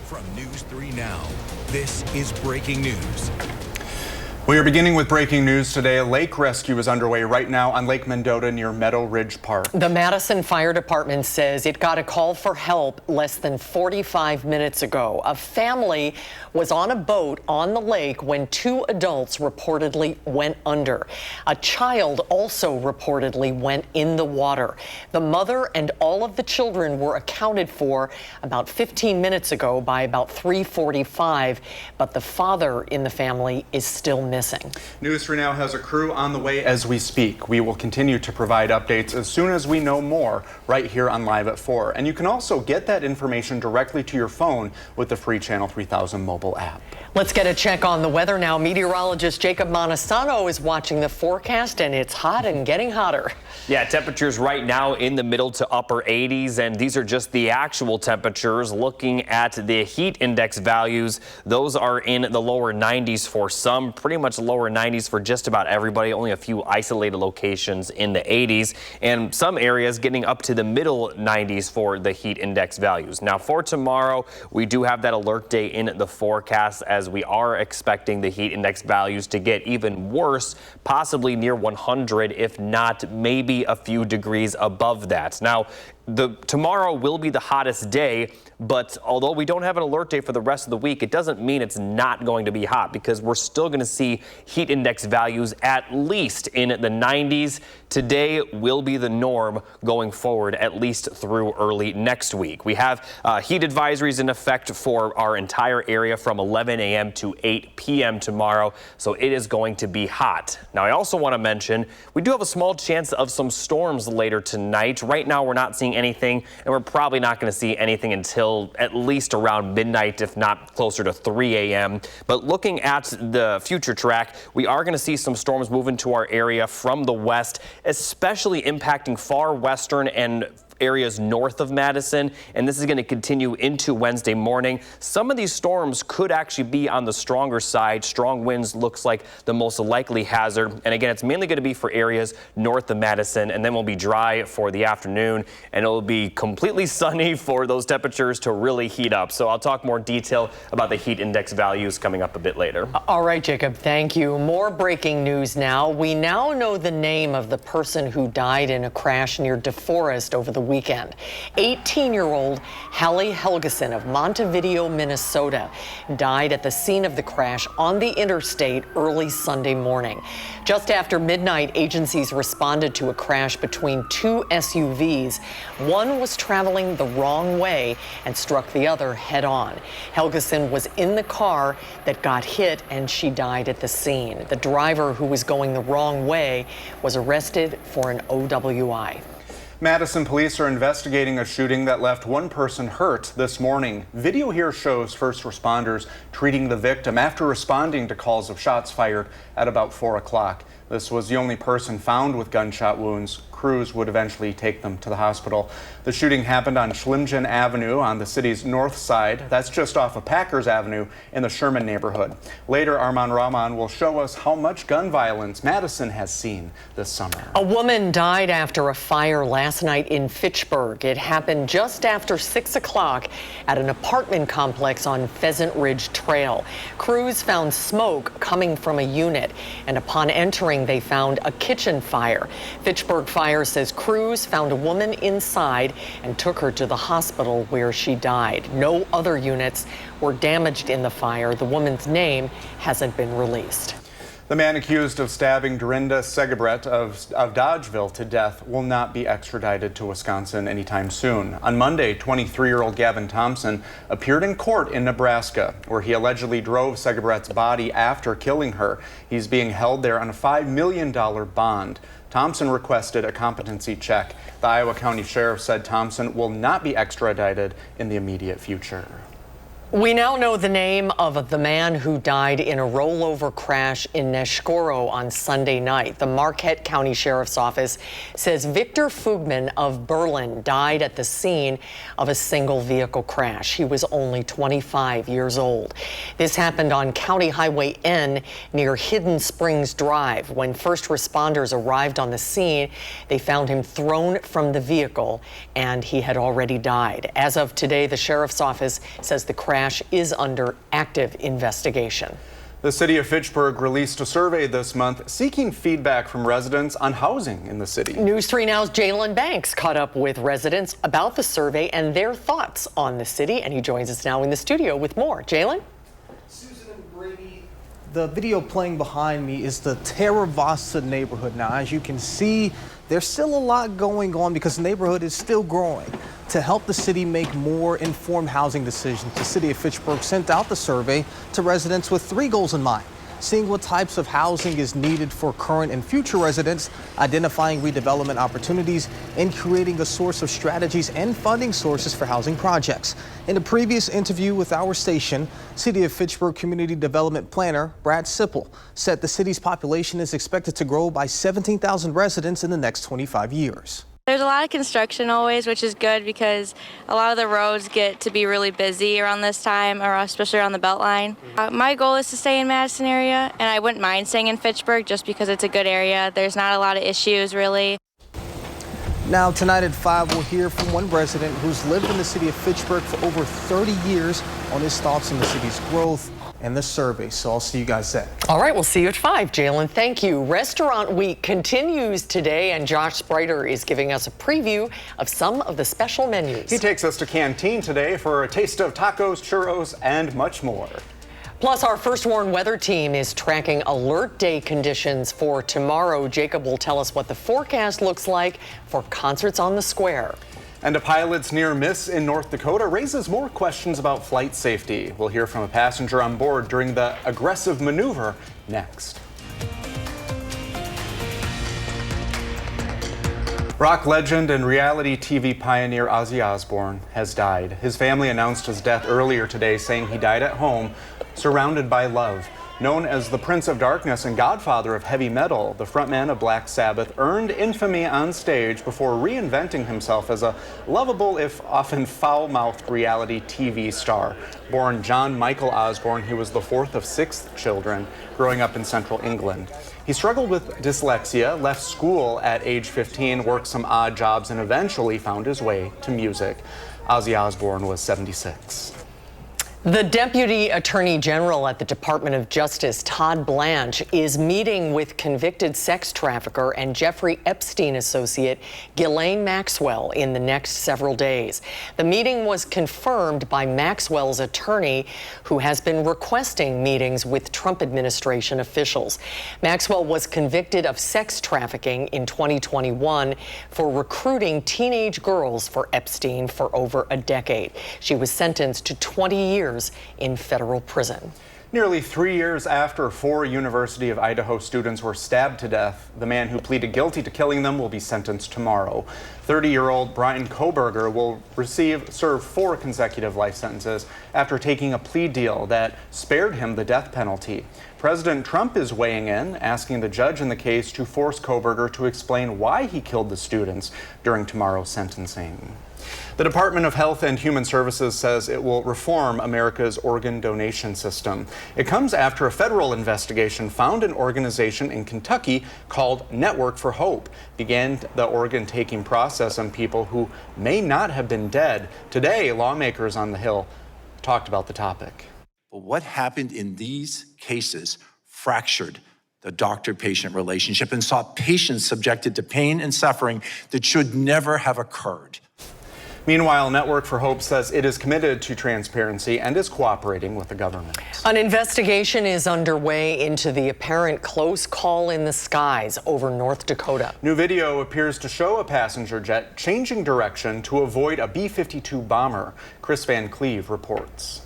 From News 3 Now, this is breaking news. We are beginning with breaking news today. A lake rescue is underway right now on Lake Mendota near Meadow Ridge Park. The Madison Fire Department says it got a call for help less than 45 minutes ago. A family was on a boat on the lake when two adults reportedly went under. A child also reportedly went in the water. The mother and all of the children were accounted for about 15 minutes ago by about 3:45, but the father in the family is still missing. News 3 Now has a crew on the way as we speak. We will continue to provide updates as soon as we know more right here on Live at 4. And you can also get that information directly to your phone with the free Channel 3000 mobile app. Let's get a check on the weather now. Meteorologist Jacob Montesano is watching the forecast, and it's hot and getting hotter. Yeah, temperatures right now in the middle to upper 80s, and these are just the actual temperatures. Looking at the heat index values, those are in the lower 90s for some, pretty much lower 90s for just about everybody. Only a few isolated locations in the 80s, and some areas getting up to the middle 90s for the heat index values. Now for tomorrow, we do have that alert day in the forecast, as we are expecting the heat index values to get even worse, possibly near 100, if not maybe a few degrees above that. Now, tomorrow will be the hottest day, but although we don't have an alert day for the rest of the week, it doesn't mean it's not going to be hot, because we're still going to see heat index values at least in the 90s. Today will be the norm going forward, at least through early next week. We have heat advisories in effect for our entire area from 11 a.m. to 8 p.m. tomorrow, so it is going to be hot. Now, I also want to mention we do have a small chance of some storms later tonight. Right now, we're not seeing anything, and we're probably not going to see anything until at least around midnight, if not closer to 3 a.m. But looking at the future track, we are going to see some storms move into our area from the west, especially impacting far western and areas north of Madison, and this is going to continue into Wednesday morning. Some of these storms could actually be on the stronger side. Strong winds looks like the most likely hazard, and again, it's mainly going to be for areas north of Madison, and then we'll be dry for the afternoon, and it'll be completely sunny for those temperatures to really heat up. So I'll talk more detail about the heat index values coming up a bit later. All right, Jacob, thank you. More breaking news now. We now know the name of the person who died in a crash near DeForest over the weekend. 18-year-old Hallie Helgeson of Montevideo, Minnesota, died at the scene of the crash on the interstate early Sunday morning. Just after midnight, agencies responded to a crash between two SUVs. One was traveling the wrong way and struck the other head-on. Helgeson was in the car that got hit, and she died at the scene. The driver, who was going the wrong way, was arrested for an OWI. Madison police are investigating a shooting that left one person hurt this morning. Video here shows first responders treating the victim after responding to calls of shots fired at about 4 o'clock. This was the only person found with gunshot wounds. Crews would eventually take them to the hospital. The shooting happened on Schlimgen Avenue on the city's north side. That's just off of Packers Avenue in the Sherman neighborhood. Later, Arman Rahman will show us how much gun violence Madison has seen this summer. A woman died after a fire last night in Fitchburg. It happened just after 6 o'clock at an apartment complex on Pheasant Ridge Trail. Crews found smoke coming from a unit, and upon entering, they found a kitchen fire. Fitchburg Fire says crews found a woman inside and took her to the hospital, where she died. No other units were damaged in the fire. The woman's name hasn't been released. The man accused of stabbing Dorinda Segebret of Dodgeville to death will not be extradited to Wisconsin anytime soon. On Monday, 23-year-old Gavin Thompson appeared in court in Nebraska, where he allegedly drove Segebret's body after killing her. He's being held there on a $5 million bond. Thompson requested a competency check. The Iowa County Sheriff said Thompson will not be extradited in the immediate future. We now know the name of the man who died in a rollover crash in Neshkoro on Sunday night. The Marquette County Sheriff's Office says Victor Fugman of Berlin died at the scene of a single vehicle crash. He was only 25 years old. This happened on County Highway N near Hidden Springs Drive. When first responders arrived on the scene, they found him thrown from the vehicle, and he had already died. As of today, the Sheriff's Office says the crash crash is under active investigation. The city of Fitchburg released a survey this month seeking feedback from residents on housing in the city. News 3 Now's Jalen Banks caught up with residents about the survey and their thoughts on the city, and he joins us now in the studio with more. Jalen? Susan and Brady, the video playing behind me is the Terra Vasta neighborhood. Now, as you can see, there's still a lot going on because the neighborhood is still growing. To help the city make more informed housing decisions, the city of Fitchburg sent out the survey to residents with 3 goals in mind: seeing what types of housing is needed for current and future residents, identifying redevelopment opportunities, and creating a source of strategies and funding sources for housing projects. In a previous interview with our station, City of Fitchburg Community Development Planner Brad Sipple said the city's population is expected to grow by 17,000 residents in the next 25 years. There's a lot of construction always, which is good because a lot of the roads get to be really busy around this time, or especially around the Beltline. My goal is to stay in Madison area, and I wouldn't mind staying in Fitchburg just because it's a good area. There's not a lot of issues, really. Now, tonight at 5, we'll hear from one resident who's lived in the city of Fitchburg for over 30 years on his thoughts on the city's growth and the survey. So I'll see you guys then. All right, we'll see you at 5. Jalen, thank you. Restaurant Week continues today, and Josh Spreiter is giving us a preview of some of the special menus. He takes us to Canteen today for a taste of tacos, churros, and much more. Plus, our First Warn weather team is tracking alert day conditions for tomorrow. Jacob will tell us what the forecast looks like for concerts on the square. And a pilot's near miss in North Dakota raises more questions about flight safety. We'll hear from a passenger on board during the aggressive maneuver next. Rock legend and reality TV pioneer Ozzy Osbourne has died. His family announced his death earlier today, saying he died at home, surrounded by love. Known as the Prince of Darkness and godfather of heavy metal, the frontman of Black Sabbath earned infamy on stage before reinventing himself as a lovable, if often foul-mouthed, reality TV star. Born John Michael Osbourne, he was the 4th of 6 children, growing up in central England. He struggled with dyslexia, left school at age 15, worked some odd jobs, and eventually found his way to music. Ozzy Osbourne was 76. The Deputy Attorney General at the Department of Justice, Todd Blanche, is meeting with convicted sex trafficker and Jeffrey Epstein associate Ghislaine Maxwell in the next several days. The meeting was confirmed by Maxwell's attorney, who has been requesting meetings with Trump administration officials. Maxwell was convicted of sex trafficking in 2021 for recruiting teenage girls for Epstein for over a decade. She was sentenced to 20 years in federal prison. Nearly 3 years after 4 University of Idaho students were stabbed to death, the man who pleaded guilty to killing them will be sentenced tomorrow. 30-year-old Brian Koberger will serve 4 consecutive life sentences after taking a plea deal that spared him the death penalty. President Trump is weighing in, asking the judge in the case to force Koberger to explain why he killed the students during tomorrow's sentencing. The Department of Health and Human Services says it will reform America's organ donation system. It comes after a federal investigation found an organization in Kentucky called Network for Hope began the organ taking process on people who may not have been dead. Today, lawmakers on the Hill talked about the topic. But what happened in these cases fractured the doctor-patient relationship and saw patients subjected to pain and suffering that should never have occurred. Meanwhile, Network for Hope says it is committed to transparency and is cooperating with the government. An investigation is underway into the apparent close call in the skies over North Dakota. New video appears to show a passenger jet changing direction to avoid a B-52 bomber. Chris Van Cleve reports.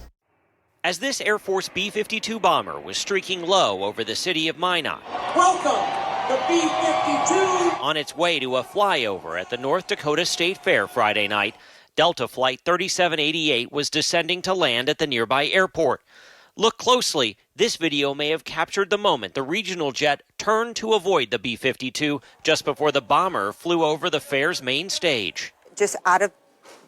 As this Air Force B-52 bomber was streaking low over the city of Minot. Welcome, the B-52! On its way to a flyover at the North Dakota State Fair Friday night, Delta Flight 3788 was descending to land at the nearby airport. Look closely. This video may have captured the moment the regional jet turned to avoid the B-52 just before the bomber flew over the fair's main stage. Just out of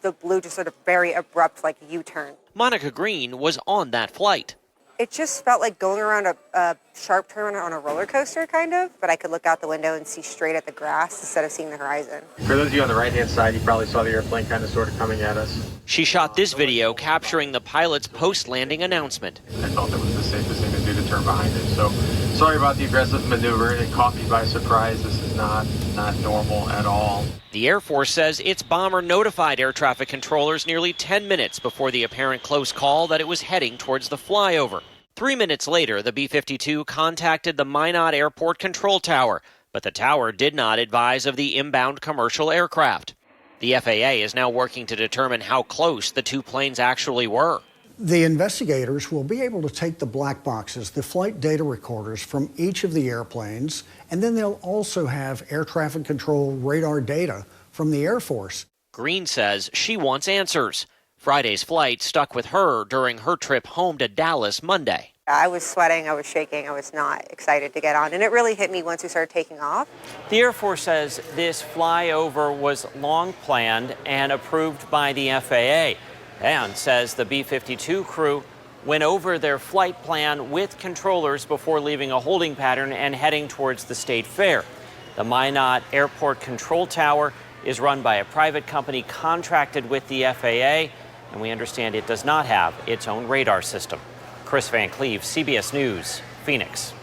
the blue, just sort of very abrupt, like U-turn. Monica Green was on that flight. It just felt like going around a sharp turn on a roller coaster, kind of, but I could look out the window and see straight at the grass instead of seeing the horizon. For those of you on the right-hand side, you probably saw the airplane kind of sort of coming at us. She shot this video capturing the pilot's post-landing announcement. I felt it was the safest thing to do to turn behind it. So sorry about the aggressive maneuver. It caught me by surprise. This is not normal at all. The Air Force says its bomber notified air traffic controllers nearly 10 minutes before the apparent close call that it was heading towards the flyover. 3 minutes later, the B-52 contacted the Minot Airport Control Tower, but the tower did not advise of the inbound commercial aircraft. The FAA is now working to determine how close the two planes actually were. The investigators will be able to take the black boxes, the flight data recorders from each of the airplanes, and then they'll also have air traffic control radar data from the Air Force. Green says she wants answers. Friday's flight stuck with her during her trip home to Dallas Monday. I was sweating, I was shaking, I was not excited to get on, and it really hit me once we started taking off. The Air Force says this flyover was long planned and approved by the FAA, and says the B-52 crew went over their flight plan with controllers before leaving a holding pattern and heading towards the State Fair. The Minot Airport Control Tower is run by a private company contracted with the FAA, and we understand it does not have its own radar system. Chris Van Cleve, CBS News, Phoenix.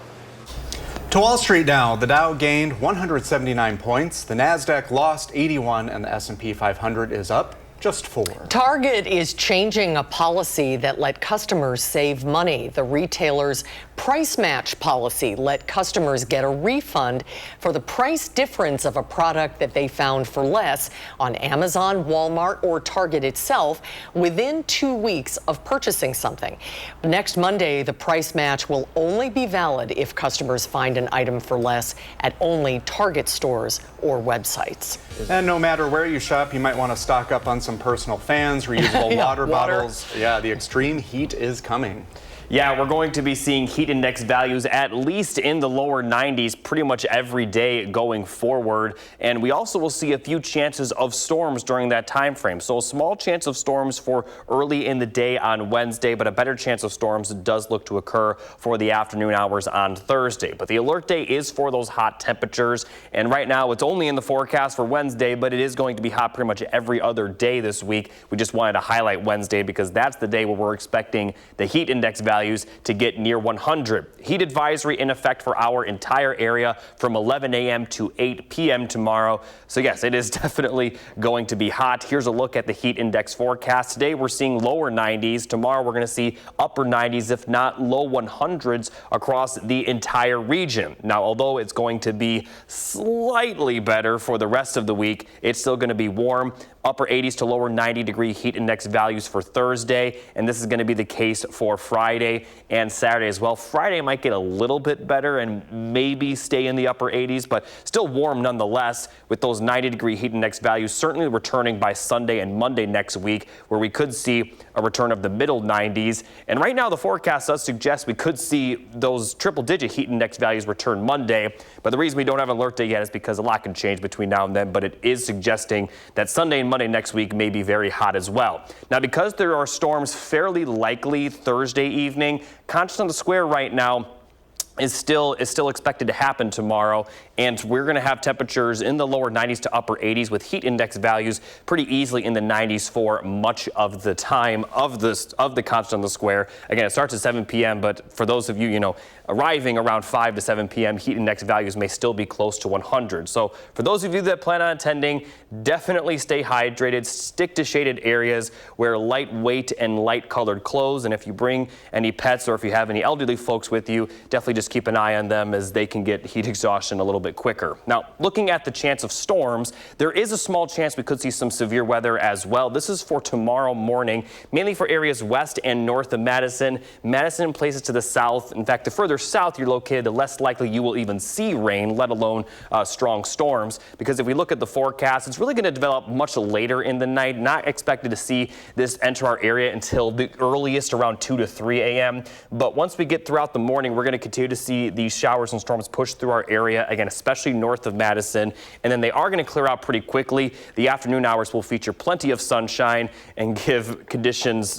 To Wall Street now, the Dow gained 179 points, the Nasdaq lost 81, and the S&P 500 is up just 4. Target is changing a policy that let customers save money. The retailer's price match policy let customers get a refund for the price difference of a product that they found for less on Amazon, Walmart, or Target itself within 2 weeks of purchasing something. Next Monday, the price match will only be valid if customers find an item for less at only Target stores or websites. And no matter where you shop, you might want to stock up on some personal fans, reusable water bottles. Yeah, the extreme heat is coming. Yeah, we're going to be seeing heat index values at least in the lower 90s pretty much every day going forward. And we also will see a few chances of storms during that time frame. So a small chance of storms for early in the day on Wednesday, but a better chance of storms does look to occur for the afternoon hours on Thursday. But the alert day is for those hot temperatures. And right now it's only in the forecast for Wednesday, but it is going to be hot pretty much every other day this week. We just wanted to highlight Wednesday because that's the day where we're expecting the heat index values to get near 100. Heat advisory in effect for our entire area from 11 a.m. to 8 p.m. tomorrow. So yes, it is definitely going to be hot. Here's a look at the heat index forecast. Today we're seeing lower 90s. Tomorrow we're going to see upper 90s, if not low 100s across the entire region. Now, although it's going to be slightly better for the rest of the week, it's still going to be warm. Upper 80s to lower 90-degree heat index values for Thursday, and this is going to be the case for Friday and Saturday as well. Friday might get a little bit better and maybe stay in the upper 80s, but still warm nonetheless, with those 90-degree heat index values certainly returning by Sunday and Monday next week, where we could see a return of the middle 90s. And right now the forecast does suggest we could see those triple-digit heat index values return Monday, but the reason we don't have an alert day yet is because a lot can change between now and then, but it is suggesting that Sunday and Monday next week may be very hot as well. Now, because there are storms fairly likely Thursday evening, Conscious on the Square right now is still expected to happen tomorrow, and we're going to have temperatures in the lower 90s to upper 80s with heat index values pretty easily in the 90s for much of the time of the Conscious on the Square. Again, it starts at 7 p.m., but for those of you, arriving around 5 to 7 p.m., heat index values may still be close to 100. So for those of you that plan on attending, definitely stay hydrated, stick to shaded areas, wear lightweight and light colored clothes, and if you bring any pets or if you have any elderly folks with you, definitely just keep an eye on them as they can get heat exhaustion a little bit quicker. Now, looking at the chance of storms, there is a small chance we could see some severe weather as well. This is for tomorrow morning, mainly for areas west and north of Madison. Madison places to the south. In fact, the further south you're located, the less likely you will even see rain, let alone strong storms. Because if we look at the forecast, it's really going to develop much later in the night. Not expected to see this enter our area until the earliest around 2 to 3 a.m. But once we get throughout the morning, we're going to continue to see these showers and storms push through our area, again, especially north of Madison. And then they are going to clear out pretty quickly. The afternoon hours will feature plenty of sunshine and give conditions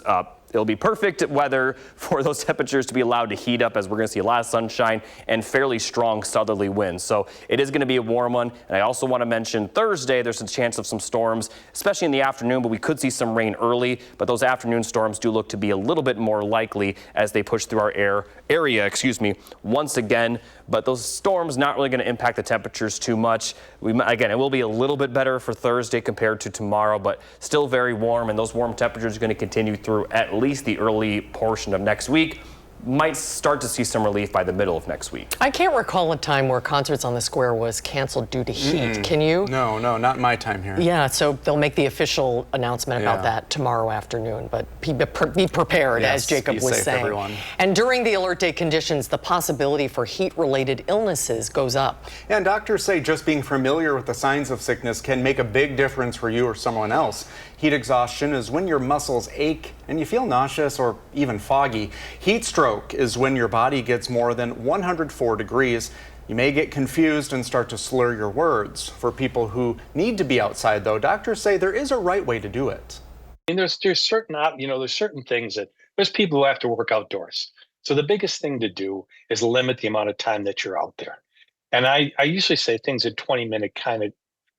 it'll be perfect weather for those temperatures to be allowed to heat up, as we're going to see a lot of sunshine and fairly strong southerly winds. So it is going to be a warm one. And I also want to mention Thursday, there's a chance of some storms, especially in the afternoon, but we could see some rain early. But those afternoon storms do look to be a little bit more likely as they push through our area, once again. But those storms not really going to impact the temperatures too much. Again, it will be a little bit better for Thursday compared to tomorrow, but still very warm, and those warm temperatures are going to continue through at least the early portion of next week. Might start to see some relief by the middle of next week. I can't recall a time where Concerts on the Square was canceled due to heat. Can you? No, not in my time here. Yeah, so they'll make the official announcement about that tomorrow afternoon, but be prepared, as Jacob was saying. Everyone. And during the alert day conditions, the possibility for heat-related illnesses goes up. And doctors say just being familiar with the signs of sickness can make a big difference for you or someone else. Heat exhaustion is when your muscles ache and you feel nauseous or even foggy. Heat stroke is when your body gets more than 104 degrees. You may get confused and start to slur your words. For people who need to be outside, though, doctors say there is a right way to do it. And there's certain things that there's people who have to work outdoors. So the biggest thing to do is limit the amount of time that you're out there. And I usually say things in 20-minute kind of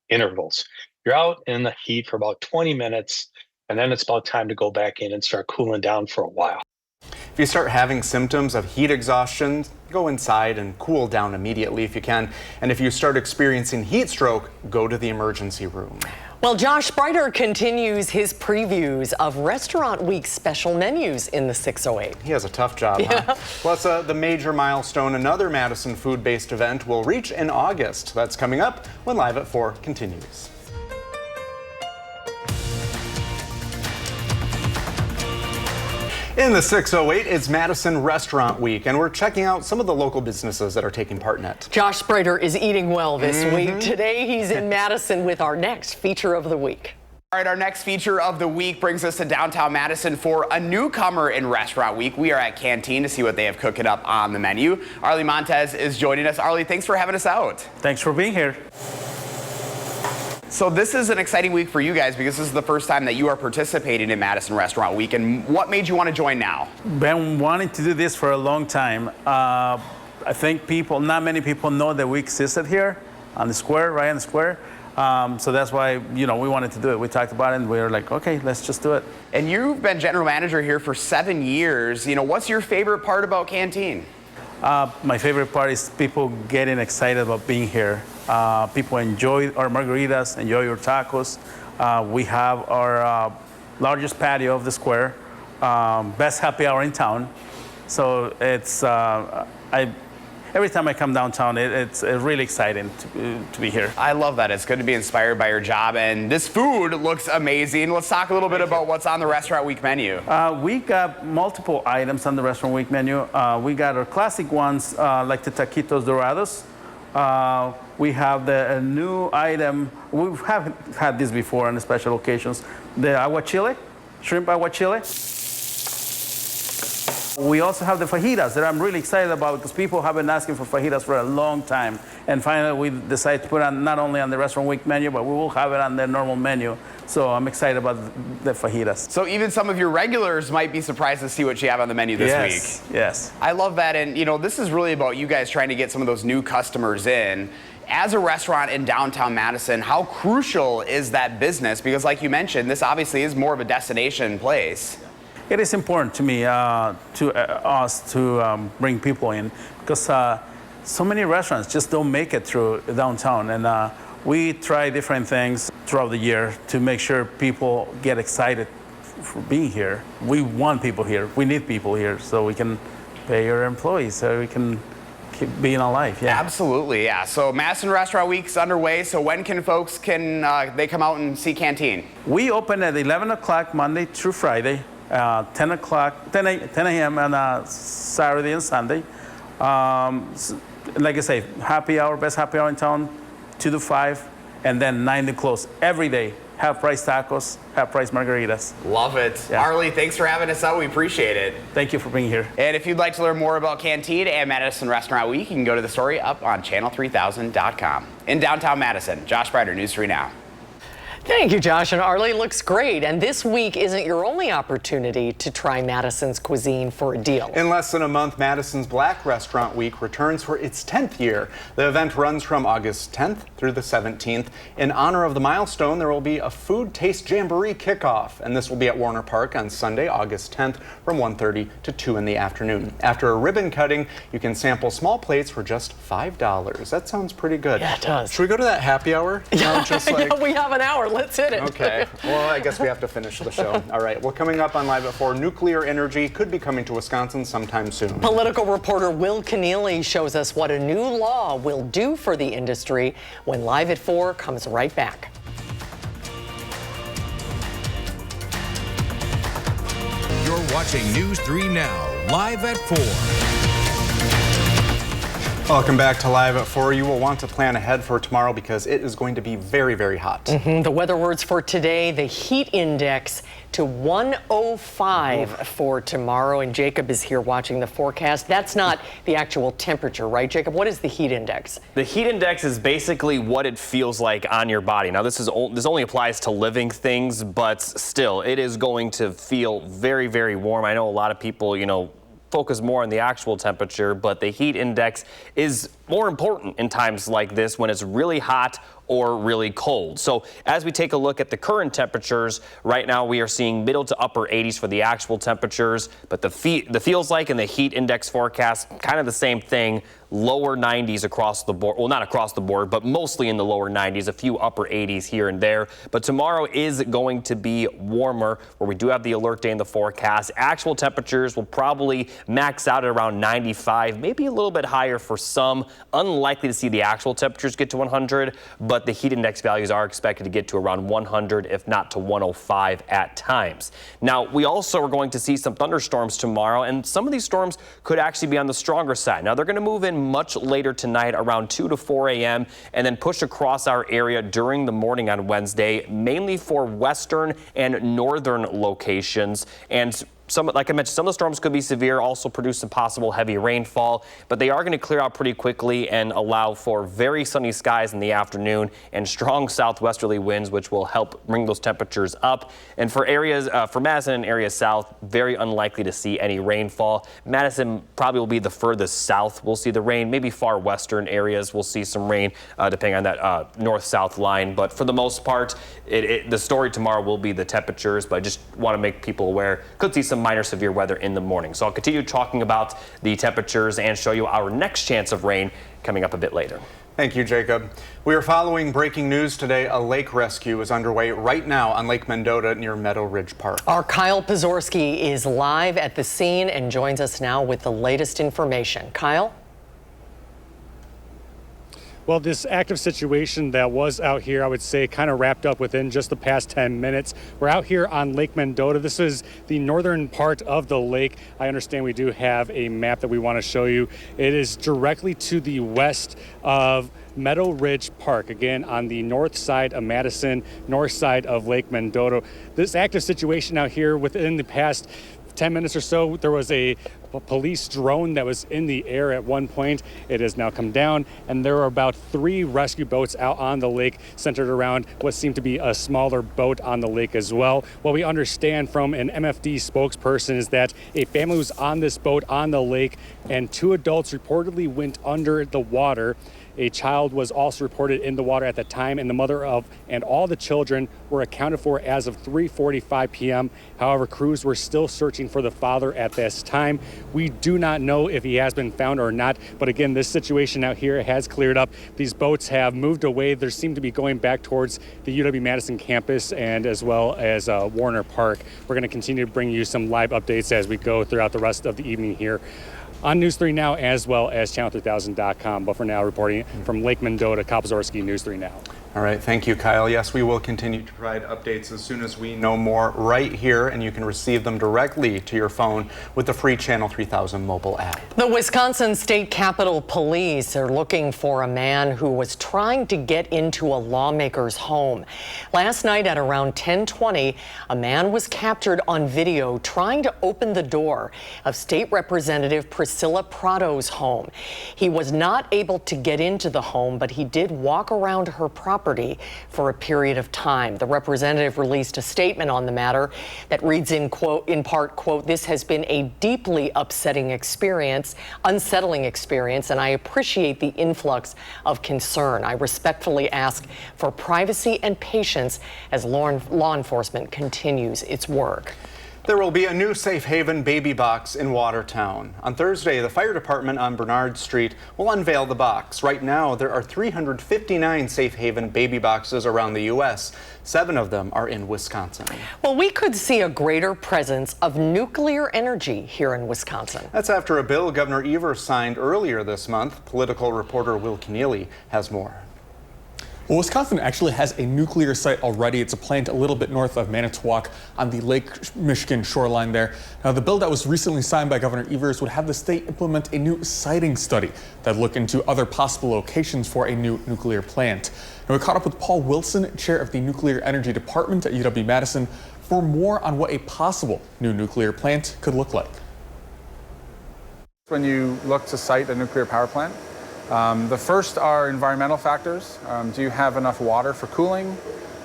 intervals. You're out in the heat for about 20 minutes, and then it's about time to go back in and start cooling down for a while. If you start having symptoms of heat exhaustion, go inside and cool down immediately if you can. And if you start experiencing heat stroke, go to the emergency room. Well, Josh Spreiter continues his previews of Restaurant Week special menus in the 608. He has a tough job, huh? Plus, the major milestone, another Madison food-based event, will reach in August. That's coming up when Live at 4 continues. In the 608, it's Madison Restaurant Week, and we're checking out some of the local businesses that are taking part in it. Josh Spreiter is eating well this week. Today, he's in Madison with our next feature of the week. All right, our next feature of the week brings us to downtown Madison for a newcomer in Restaurant Week. We are at Canteen to see what they have cooking up on the menu. Arlie Montez is joining us. Arlie, thanks for having us out. Thanks for being here. So this is an exciting week for you guys because this is the first time that you are participating in Madison Restaurant Week. And what made you want to join now? Been wanting to do this for a long time. I think not many people know that we existed here on the square, right on the square. So that's why, we wanted to do it. We talked about it and we were like, okay, let's just do it. And you've been general manager here for 7 years. What's your favorite part about Canteen? My favorite part is people getting excited about being here. People enjoy our margaritas, enjoy your tacos. We have our largest patio of the square, best happy hour in town. So it's every time I come downtown, it's really exciting to be here. I love that. It's good to be inspired by your job, and this food looks amazing. Let's talk a little bit about what's on the Restaurant Week menu. We got multiple items on the Restaurant Week menu. We got our classic ones like the taquitos dorados. We have a new item. We haven't had this before on the special occasions. The aguachile, shrimp aguachile. We also have the fajitas that I'm really excited about because people have been asking for fajitas for a long time. And finally, we decided to put it not only on the Restaurant Week menu, but we will have it on the normal menu. So I'm excited about the fajitas. So even some of your regulars might be surprised to see what you have on the menu this week. Yes. I love that. And, this is really about you guys trying to get some of those new customers in. As a restaurant in downtown Madison, how crucial is that business? Because like you mentioned, this obviously is more of a destination place. It is important to me, us to bring people in because so many restaurants just don't make it through downtown. And we try different things throughout the year to make sure people get excited for being here. We want people here. We need people here so we can pay our employees, so we can keep being alive. Yeah. Absolutely, yeah. So Madison Restaurant Week's underway. So when can folks they come out and see Canteen? We open at 11 o'clock Monday through Friday. 10 a.m. on Saturday and Sunday. Like I say, happy hour, best happy hour in town, 2 to 5, and then 9 to close every day. Half-price tacos, half-price margaritas. Love it. Yeah. Arlie, thanks for having us out. We appreciate it. Thank you for being here. And if you'd like to learn more about Canteen and Madison Restaurant Week, you can go to the story up on channel3000.com. In downtown Madison, Josh Spreiter, News 3 Now. Thank you, Josh. And Arlie looks great. And this week isn't your only opportunity to try Madison's cuisine for a deal. In less than a month, Madison's Black Restaurant Week returns for its 10th year. The event runs from August 10th through the 17th. In honor of the milestone, there will be a food taste jamboree kickoff, and this will be at Warner Park on Sunday, August 10th from 1:30 to 2 in the afternoon. After a ribbon cutting, you can sample small plates for just $5. That sounds pretty good. Yeah, it does. Should we go to that happy hour? Yeah, we have an hour. Let's hit it. Okay. Well, I guess we have to finish the show. All right. Well, coming up on Live at 4, nuclear energy could be coming to Wisconsin sometime soon. Political reporter Will Keneally shows us what a new law will do for the industry when Live at 4 comes right back. You're watching News 3 Now, Live at 4. Welcome back to Live at 4. You will want to plan ahead for tomorrow because it is going to be very, very hot. The weather words for today, the heat index to 105 for tomorrow. And Jacob is here watching the forecast. That's not the actual temperature, right, Jacob? What is the heat index? The heat index is basically what it feels like on your body. Now, this only applies to living things, but still, it is going to feel very, very warm. I know a lot of people, focus more on the actual temperature, but the heat index is more important in times like this when it's really hot or really cold. So as we take a look at the current temperatures, right now we are seeing middle to upper 80s for the actual temperatures, but the feels like in the heat index forecast, kind of the same thing, lower 90s across the board. Well, not across the board, but mostly in the lower 90s, a few upper 80s here and there. But tomorrow is going to be warmer, where we do have the alert day in the forecast. Actual temperatures will probably max out at around 95, maybe a little bit higher for some. Unlikely to see the actual temperatures get to 100, but the heat index values are expected to get to around 100, if not to 105 at times. Now, we also are going to see some thunderstorms tomorrow, and some of these storms could actually be on the stronger side. Now, they're going to move in much later tonight, around 2 to 4 a.m., and then push across our area during the morning on Wednesday, mainly for western and northern locations. And like I mentioned, some of the storms could be severe, also produce some possible heavy rainfall, but they are going to clear out pretty quickly and allow for very sunny skies in the afternoon and strong southwesterly winds, which will help bring those temperatures up. And for areas, for Madison and area south, very unlikely to see any rainfall. Madison probably will be the furthest south. We'll see the rain, maybe far western areas. We'll see some rain depending on that north-south line. But for the most part, the story tomorrow will be the temperatures, but I just want to make people aware, could see some minor severe weather in the morning. So I'll continue talking about the temperatures and show you our next chance of rain coming up a bit later. Thank you, Jacob. We are following breaking news today. A lake rescue is underway right now on Lake Mendota near Meadow Ridge Park. Our Kyle Pazorski is live at the scene and joins us now with the latest information. Kyle? Well, this active situation that was out here, I would say, kind of wrapped up within just the past 10 minutes. We're out here on Lake Mendota. This is the northern part of the lake. I understand we do have a map that we want to show you. It is directly to the west of Meadow Ridge Park, again on the north side of Madison, north side of Lake Mendota. This active situation out here within the past 10 minutes or so, there was a police drone that was in the air at one point. It has now come down, and there are about 3 rescue boats out on the lake centered around what seemed to be a smaller boat on the lake as well. What we understand from an MFD spokesperson is that a family was on this boat on the lake, and 2 adults reportedly went under the water. A child was also reported in the water at the time, and the mother of and all the children were accounted for as of 3:45 p.m. However, crews were still searching for the father at this time. We do not know if he has been found or not, but again, this situation out here has cleared up. These boats have moved away. They seem to be going back towards the UW-Madison campus and as well as Warner Park. We're going to continue to bring you some live updates as we go throughout the rest of the evening here on News 3 Now, as well as channel3000.com. But for now, reporting from Lake Mendota, Kyle Pazorski, News 3 Now. All right, thank you, Kyle. Yes, we will continue to provide updates as soon as we know more right here, and you can receive them directly to your phone with the free Channel 3000 mobile app. The Wisconsin State Capitol Police are looking for a man who was trying to get into a lawmaker's home. Last night at around 10:20, a man was captured on video trying to open the door of State Representative Priscilla Prado's home. He was not able to get into the home, but he did walk around her property property for a period of time. The representative released a statement on the matter that reads in part, quote, "This has been a deeply unsettling experience, and I appreciate the influx of concern. I respectfully ask for privacy and patience as law enforcement continues its work." There will be a new safe haven baby box in Watertown. On Thursday, the fire department on Bernard Street will unveil the box. Right now, there are 359 safe haven baby boxes around the U.S. 7 of them are in Wisconsin. Well, we could see a greater presence of nuclear energy here in Wisconsin. That's after a bill Governor Evers signed earlier this month. Political reporter Will Keneally has more. Well, Wisconsin actually has a nuclear site already. It's a plant a little bit north of Manitowoc on the Lake Michigan shoreline there. Now, the bill that was recently signed by Governor Evers would have the state implement a new siting study that look into other possible locations for a new nuclear plant. Now, we caught up with Paul Wilson, chair of the Nuclear Energy Department at UW-Madison, for more on what a possible new nuclear plant could look like. When you look to site a nuclear power plant, the first are environmental factors. Do you have enough water for cooling?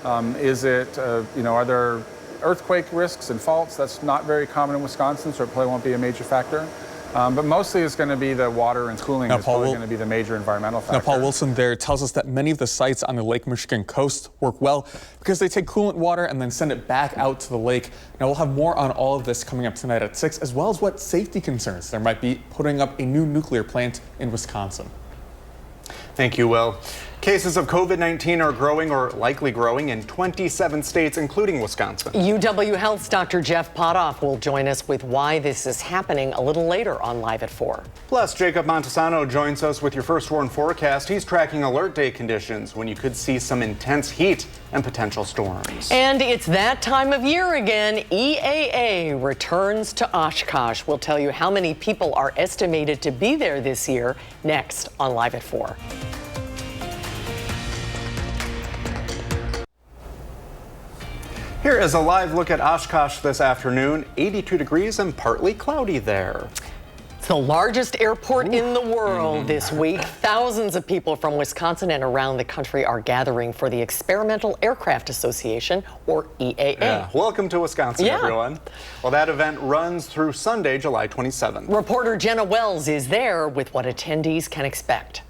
Are there earthquake risks and faults? That's not very common in Wisconsin, so it probably won't be a major factor. But mostly it's going to be the water and cooling is probably going to be the major environmental factor. Now, Paul Wilson there tells us that many of the sites on the Lake Michigan coast work well because they take coolant water and then send it back out to the lake. Now, we'll have more on all of this coming up tonight at 6, as well as what safety concerns there might be putting up a new nuclear plant in Wisconsin. Thank you, Will. Cases of COVID-19 are growing or likely growing in 27 states, including Wisconsin. UW Health's Dr. Jeff Potoff will join us with why this is happening a little later on Live at 4. Plus, Jacob Montesano joins us with your first warn forecast. He's tracking alert day conditions when you could see some intense heat and potential storms. And it's that time of year again. EAA returns to Oshkosh. We'll tell you how many people are estimated to be there this year next on Live at 4. Here is a live look at Oshkosh this afternoon. 82 degrees and partly cloudy there. It's the largest airport in the world this week. Thousands of people from Wisconsin and around the country are gathering for the Experimental Aircraft Association, or EAA. Yeah. Welcome to Wisconsin, everyone. Well, that event runs through Sunday, July 27th. Reporter Jenna Wells is there with what attendees can expect.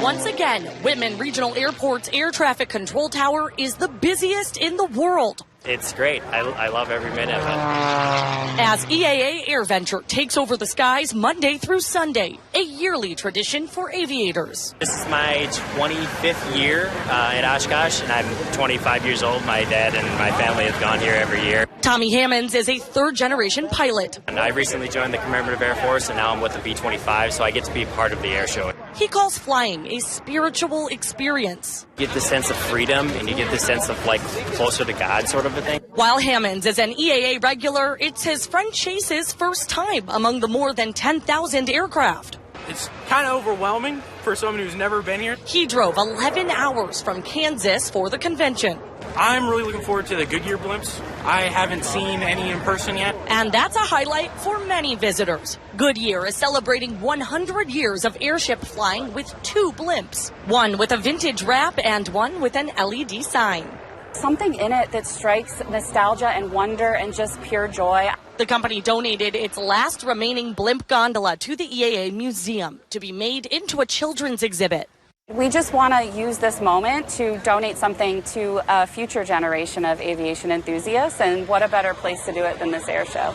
Once again, Whitman Regional Airport's air traffic control tower is the busiest in the world. It's great. I love every minute of it. As EAA Air Venture takes over the skies Monday through Sunday, a yearly tradition for aviators. This is my 25th year at Oshkosh, and I'm 25 years old. My dad and my family have gone here every year. Tommy Hammonds is a third-generation pilot. And I recently joined the Commemorative Air Force, and now I'm with the B-25, so I get to be a part of the air show. He calls flying a spiritual experience. You get the sense of freedom, and you get the sense of, like, closer to God sort of a thing. While Hammonds is an EAA regular, it's his friend Chase's first time among the more than 10,000 aircraft. It's kind of overwhelming for someone who's never been here. He drove 11 hours from Kansas for the convention. I'm really looking forward to the Goodyear blimps. I haven't seen any in person yet. And that's a highlight for many visitors. Goodyear is celebrating 100 years of airship flying with 2 blimps, one with a vintage wrap and one with an LED sign. Something in it that strikes nostalgia and wonder and just pure joy. The company donated its last remaining blimp gondola to the EAA Museum to be made into a children's exhibit. We just want to use this moment to donate something to a future generation of aviation enthusiasts, and what a better place to do it than this air show.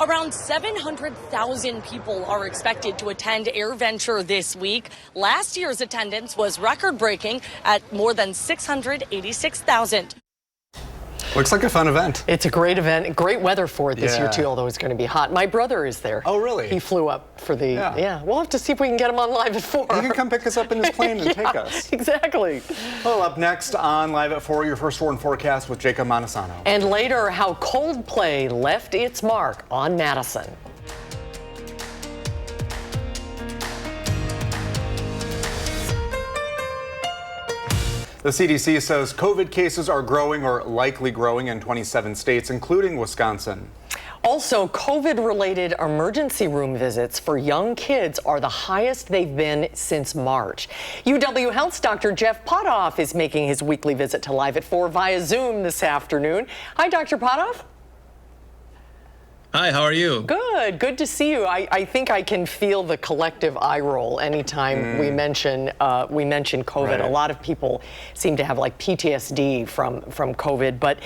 Around 700,000 people are expected to attend Air Venture this week. Last year's attendance was record-breaking at more than 686,000. Looks like a fun event. It's a great event. Great weather for it this year, too, although it's going to be hot. My brother is there. Oh, really? He flew up for the... Yeah. We'll have to see if we can get him on Live at 4. He can come pick us up in his plane and take us. Exactly. Well, up next on Live at 4, your first warn forecast with Jacob Montesano. And later, how Coldplay left its mark on Madison. The CDC says COVID cases are growing or likely growing in 27 states, including Wisconsin. Also, COVID-related emergency room visits for young kids are the highest they've been since March. UW Health's Dr. Jeff Potoff is making his weekly visit to Live at 4 via Zoom this afternoon. Hi, Dr. Potoff. Hi, how are you? Good to see you. I think I can feel the collective eye roll anytime we mention COVID. Right. A lot of people seem to have like PTSD from COVID, but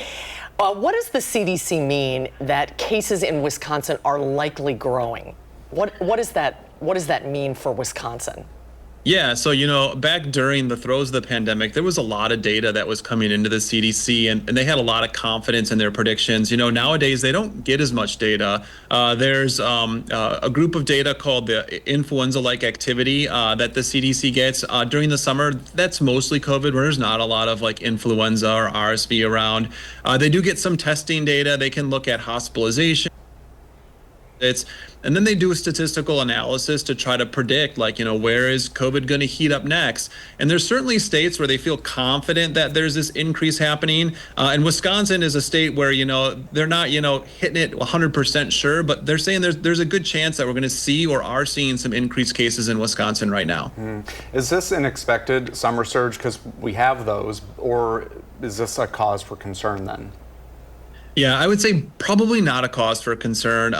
what does the CDC mean that cases in Wisconsin are likely growing? What does that mean for Wisconsin? Yeah, so, back during the throes of the pandemic, there was a lot of data that was coming into the CDC, and they had a lot of confidence in their predictions. Nowadays, they don't get as much data. There's a group of data called the influenza-like activity that the CDC gets during the summer. That's mostly COVID, where there's not a lot of like influenza or RSV around. They do get some testing data. They can look at hospitalization. And then they do a statistical analysis to try to predict, where is COVID going to heat up next? And there's certainly states where they feel confident that there's this increase happening. And Wisconsin is a state where, they're not, hitting it 100% sure, but they're saying there's a good chance that we're going to see or are seeing some increased cases in Wisconsin right now. Is this an expected summer surge because we have those, or is this a cause for concern then? Yeah, I would say probably not a cause for concern.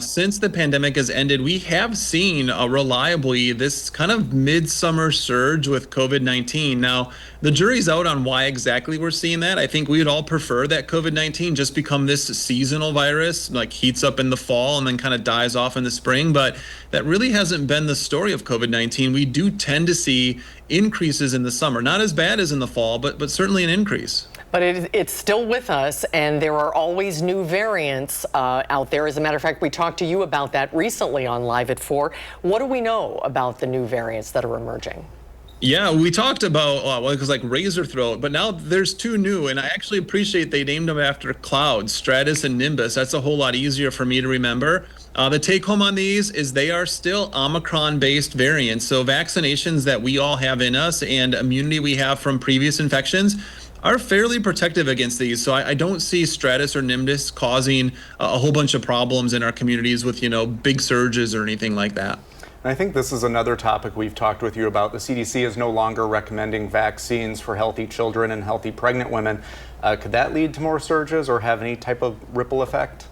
Since the pandemic has ended, we have seen reliably this kind of midsummer surge with COVID-19. Now, the jury's out on why exactly we're seeing that. I think we would all prefer that COVID-19 just become this seasonal virus, like heats up in the fall and then kind of dies off in the spring. But that really hasn't been the story of COVID-19. We do tend to see increases in the summer, not as bad as in the fall, but certainly an increase. But it's still with us, and there are always new variants out there. As a matter of fact, we talked to you about that recently on Live at 4. What do we know about the new variants that are emerging? Yeah, we talked about, it was like razor throat, but now there's two new, and I actually appreciate they named them after clouds, Stratus and Nimbus. That's a whole lot easier for me to remember. The take home on these is they are still Omicron-based variants. So vaccinations that we all have in us and immunity we have from previous infections are fairly protective against these. So I don't see Stratus or Nimbus causing a whole bunch of problems in our communities with, big surges or anything like that. And I think this is another topic we've talked with you about. The CDC is no longer recommending vaccines for healthy children and healthy pregnant women. Could that lead to more surges or have any type of ripple effect?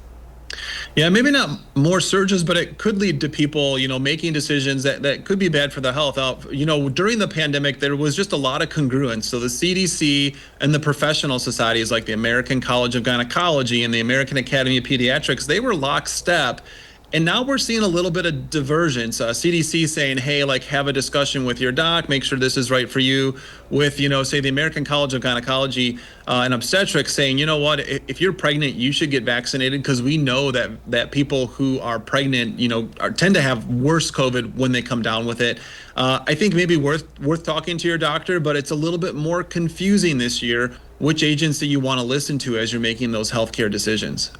Yeah, maybe not more surges, but it could lead to people, making decisions that could be bad for their health. During the pandemic, there was just a lot of congruence. So the CDC and the professional societies like the American College of Gynecology and the American Academy of Pediatrics, they were lockstep. And now we're seeing a little bit of divergence. CDC saying, hey, have a discussion with your doc, make sure this is right for you. With, say, the American College of Gynecology and Obstetrics saying, you know what, if you're pregnant, you should get vaccinated because we know that people who are pregnant, tend to have worse COVID when they come down with it. I think maybe worth talking to your doctor, but it's a little bit more confusing this year which agency you want to listen to as you're making those healthcare decisions.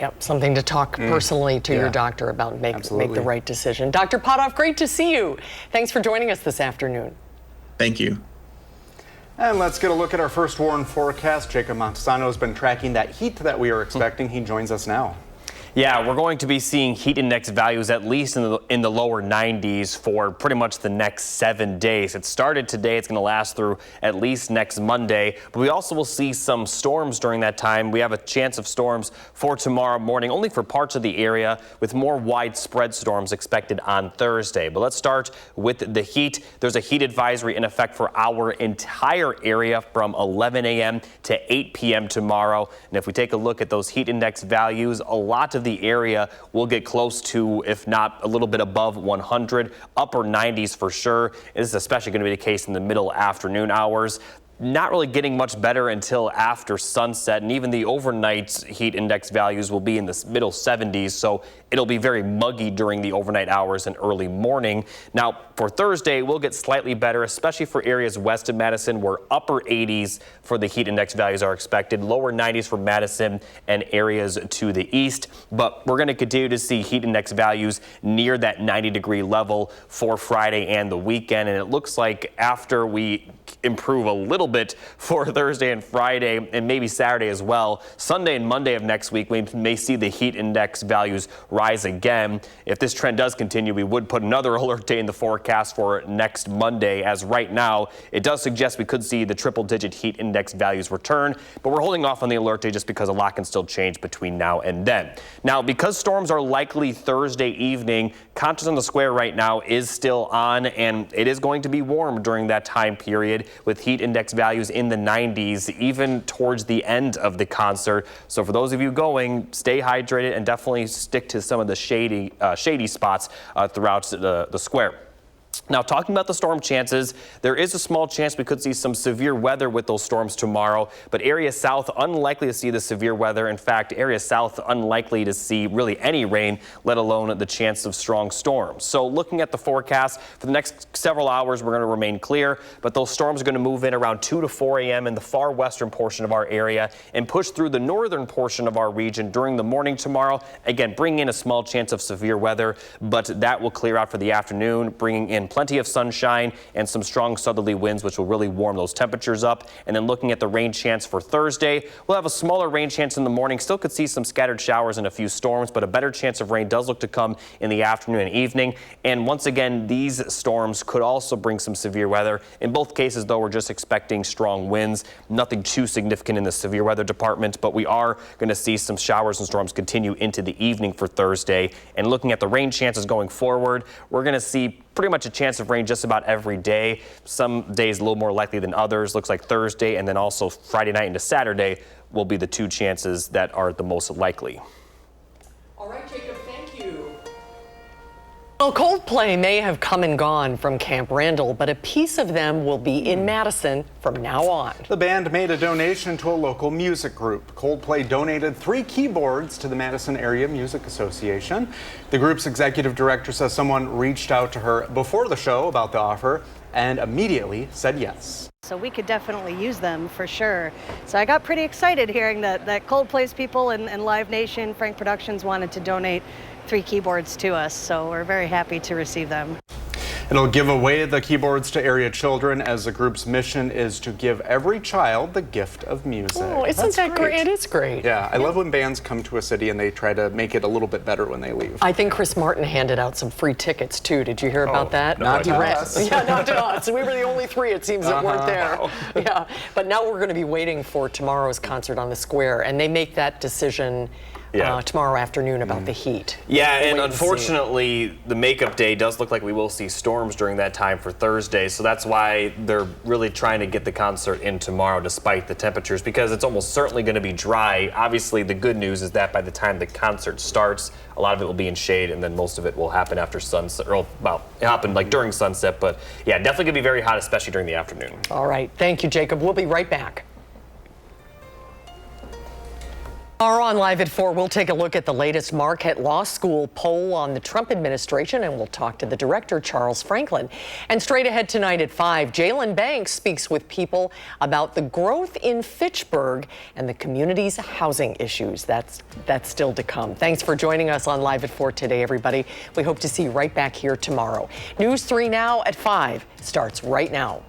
Yep, something to talk personally to your doctor about, make the right decision. Dr. Potoff, great to see you. Thanks for joining us this afternoon. Thank you. And let's get a look at our first warn forecast. Jacob Montesano has been tracking that heat that we are expecting. He joins us now. Yeah, we're going to be seeing heat index values at least in the lower 90s for pretty much the next 7 days. It started today. It's going to last through at least next Monday. But we also will see some storms during that time. We have a chance of storms for tomorrow morning, only for parts of the area, with more widespread storms expected on Thursday. But let's start with the heat. There's a heat advisory in effect for our entire area from 11 a.m. to 8 p.m. tomorrow. And if we take a look at those heat index values, a lot of the area will get close to, if not a little bit above 100, upper 90s for sure. This is especially going to be the case in the middle afternoon hours. Not really getting much better until after sunset, and even the overnight heat index values will be in the middle 70s, so it'll be very muggy during the overnight hours and early morning. Now, for Thursday, we'll get slightly better, especially for areas west of Madison, where upper 80s for the heat index values are expected, lower 90s for Madison and areas to the east. But we're going to continue to see heat index values near that 90-degree level for Friday and the weekend, and it looks like after we improve a little little bit for Thursday and Friday, and maybe Saturday as well. Sunday and Monday of next week, we may see the heat index values rise again. If this trend does continue, we would put another alert day in the forecast for next Monday, as right now it does suggest we could see the triple-digit heat index values return, but we're holding off on the alert day just because a lot can still change between now and then. Now, because storms are likely Thursday evening, Conscious on the Square right now is still on, and it is going to be warm during that time period with heat index values in the 90s, even towards the end of the concert. So for those of you going, stay hydrated and definitely stick to some of the shady spots throughout the square. Now, talking about the storm chances, there is a small chance we could see some severe weather with those storms tomorrow, but area south unlikely to see the severe weather. In fact, area south unlikely to see really any rain, let alone the chance of strong storms. So looking at the forecast for the next several hours, we're going to remain clear, but those storms are going to move in around 2 to 4 a.m. in the far western portion of our area and push through the northern portion of our region during the morning tomorrow. Again, bringing in a small chance of severe weather, but that will clear out for the afternoon, bringing in plenty of sunshine and some strong southerly winds, which will really warm those temperatures up. And then looking at the rain chance for Thursday, we'll have a smaller rain chance in the morning. Still could see some scattered showers and a few storms, but a better chance of rain does look to come in the afternoon and evening. And once again, these storms could also bring some severe weather. In both cases, though, we're just expecting strong winds. Nothing too significant in the severe weather department, but we are going to see some showers and storms continue into the evening for Thursday. And looking at the rain chances going forward, we're going to see pretty much a chance of rain just about every day. Some days a little more likely than others. Looks like Thursday and then also Friday night into Saturday will be the two chances that are the most likely. All right, Jacob, thank you. Well, Coldplay may have come and gone from Camp Randall, but a piece of them will be in Madison from now on. The band made a donation to a local music group. Coldplay donated 3 keyboards to the Madison Area Music Association. The group's executive director says someone reached out to her before the show about the offer and immediately said yes. So we could definitely use them for sure. So I got pretty excited hearing that Coldplay's people and Live Nation, Frank Productions wanted to donate 3 keyboards to us. So we're very happy to receive them. It'll give away the keyboards to area children, as the group's mission is to give every child the gift of music. Oh, isn't that great? It is great. Yeah, I love when bands come to a city and they try to make it a little bit better when they leave. I think Chris Martin handed out some free tickets too. Did you hear about that? Not to us. Yeah, not to us. We were the only 3, it seems, that weren't there. Yeah, but now we're going to be waiting for tomorrow's concert on the Square, and they make that decision tomorrow afternoon about the heat. Yeah, and unfortunately, the makeup day does look like we will see storms during that time for Thursday, so that's why they're really trying to get the concert in tomorrow despite the temperatures, because it's almost certainly going to be dry. Obviously, the good news is that by the time the concert starts, a lot of it will be in shade, and then most of it will happen after sunset, or well, it happened like during sunset, but yeah, definitely going to be very hot, especially during the afternoon. All right, thank you, Jacob. We'll be right back. Tomorrow on Live at 4, we'll take a look at the latest Marquette Law School poll on the Trump administration, and we'll talk to the director, Charles Franklin. And straight ahead tonight at 5, Jalen Banks speaks with people about the growth in Fitchburg and the community's housing issues. That's still to come. Thanks for joining us on Live at 4 today, everybody. We hope to see you right back here tomorrow. News 3 Now at 5 starts right now.